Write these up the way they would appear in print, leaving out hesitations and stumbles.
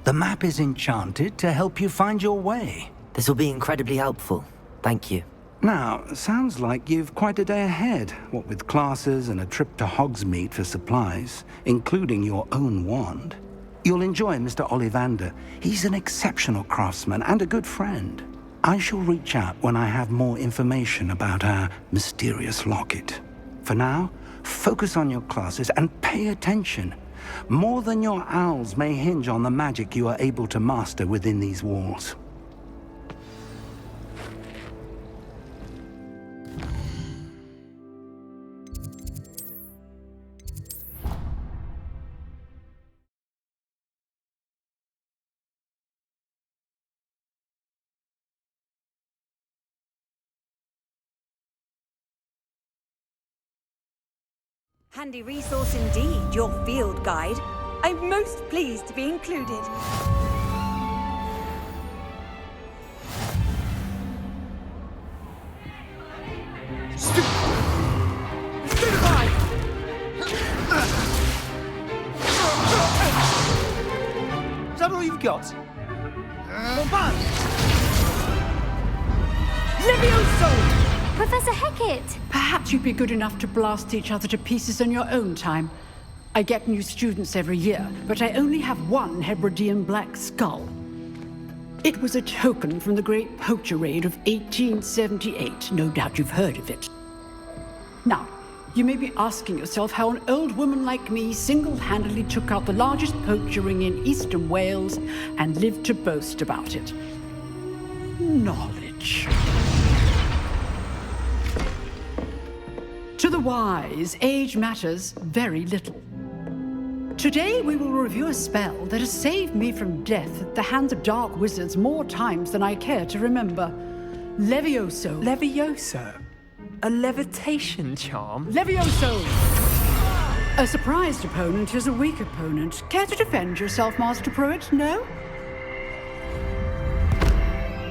The map is enchanted to help you find your way. This will be incredibly helpful. Thank you. Now, sounds like you've quite a day ahead, what with classes and a trip to Hogsmeade for supplies, including your own wand. You'll enjoy Mr. Ollivander. He's an exceptional craftsman and a good friend. I shall reach out when I have more information about our mysterious locket. For now, focus on your classes and pay attention. More than your owls may hinge on the magic you are able to master within these walls. Handy resource indeed, your field guide. I'm most pleased to be included. Stupefy! Is that all you've got? Bombard! Levioso! Professor Hecat! Perhaps you'd be good enough to blast each other to pieces in your own time. I get new students every year, but I only have one Hebridean black skull. It was a token from the Great Poacher Raid of 1878. No doubt you've heard of it. Now, you may be asking yourself how an old woman like me single-handedly took out the largest poacher ring in eastern Wales and lived to boast about it. Knowledge. To the wise, age matters very little. Today we will review a spell that has saved me from death at the hands of dark wizards more times than I care to remember. Levioso. Levioso? A levitation charm? Levioso! A surprised opponent is a weak opponent. Care to defend yourself, Master Pruitt? No?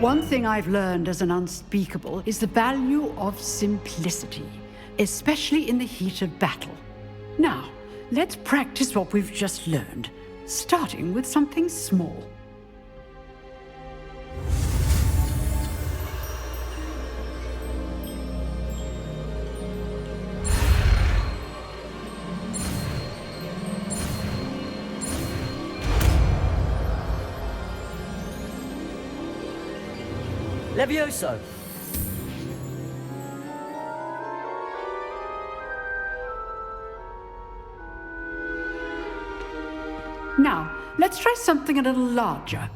One thing I've learned as an unspeakable is the value of simplicity, especially in the heat of battle. Now, let's practice what we've just learned, starting with something small. Levioso! Now, let's try something a little larger.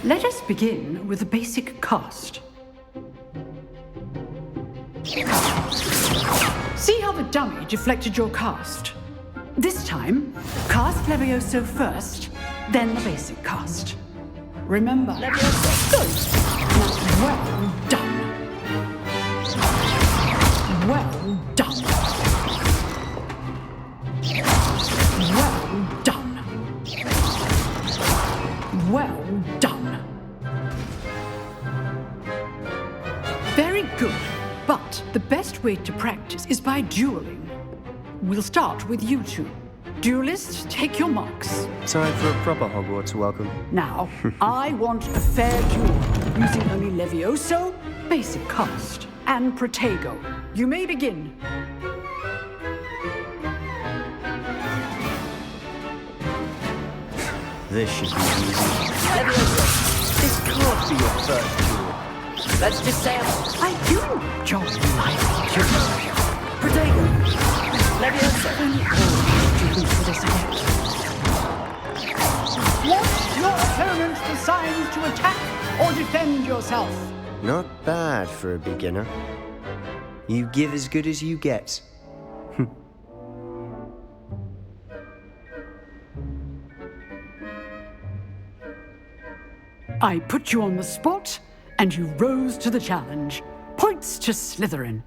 Let us begin with a basic cast. See how the dummy deflected your cast? This time, cast Levioso first, then the basic cast. Remember, Levioso. Good. Well done. Well done. Well done. Well done. Very good. But the best way to practice is by dueling. We'll start with you two. Duelists, take your marks. Time for a proper Hogwarts welcome. Now, I want a fair duel, using only Levioso, basic cast, and Protego. You may begin. This should be easy. Levioso! This can't be your first duel. Let's just say I do enjoy life. Protego! Levioso! Students for this event. Want your opponent decides to attack or defend yourself. Not bad for a beginner. You give as good as you get. I put you on the spot, and you rose to the challenge. Points to Slytherin.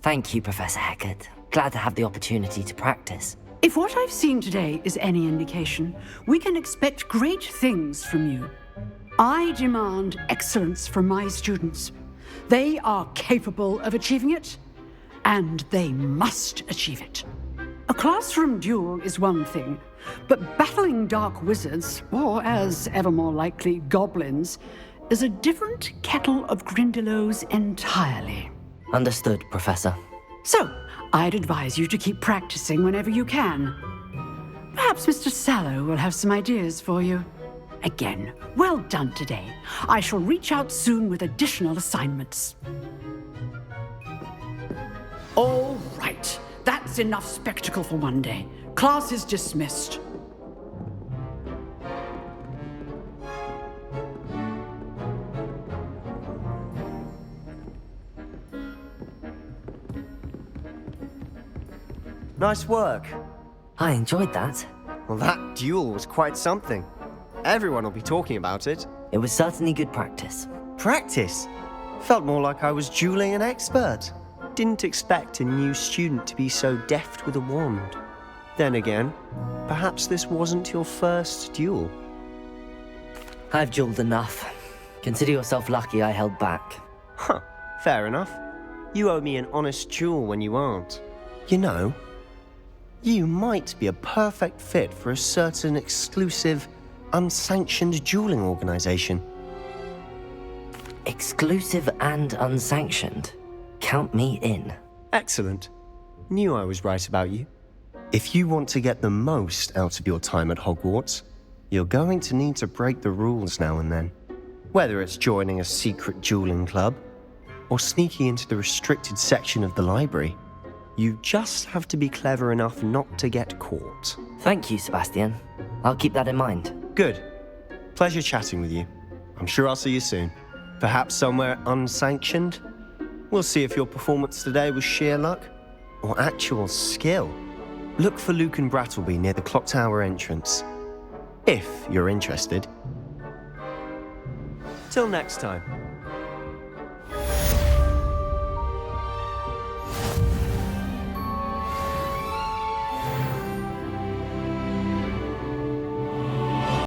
Thank you, Professor Hecat. Glad to have the opportunity to practice. If what I've seen today is any indication, we can expect great things from you. I demand excellence from my students. They are capable of achieving it, and they must achieve it. A classroom duel is one thing, but battling dark wizards, or as ever more likely, goblins, is a different kettle of Grindylows entirely. Understood, Professor. So, I'd advise you to keep practicing whenever you can. Perhaps Mr. Sallow will have some ideas for you. Again, well done today. I shall reach out soon with additional assignments. All right, that's enough spectacle for one day. Class is dismissed. Nice work. I enjoyed that. Well, that duel was quite something. Everyone will be talking about it. It was certainly good practice. Practice? Felt more like I was dueling an expert. Didn't expect a new student to be so deft with a wand. Then again, perhaps this wasn't your first duel. I've dueled enough. Consider yourself lucky I held back. Huh, fair enough. You owe me an honest duel when you aren't. You know, you might be a perfect fit for a certain exclusive, unsanctioned dueling organization. Exclusive and unsanctioned. Count me in. Excellent. Knew I was right about you. If you want to get the most out of your time at Hogwarts, you're going to need to break the rules now and then. Whether it's joining a secret dueling club, or sneaking into the restricted section of the library, you just have to be clever enough not to get caught. Thank you, Sebastian. I'll keep that in mind. Good. Pleasure chatting with you. I'm sure I'll see you soon. Perhaps somewhere unsanctioned? We'll see if your performance today was sheer luck or actual skill. Look for Luke and Brattleby near the clock tower entrance, if you're interested. Till next time.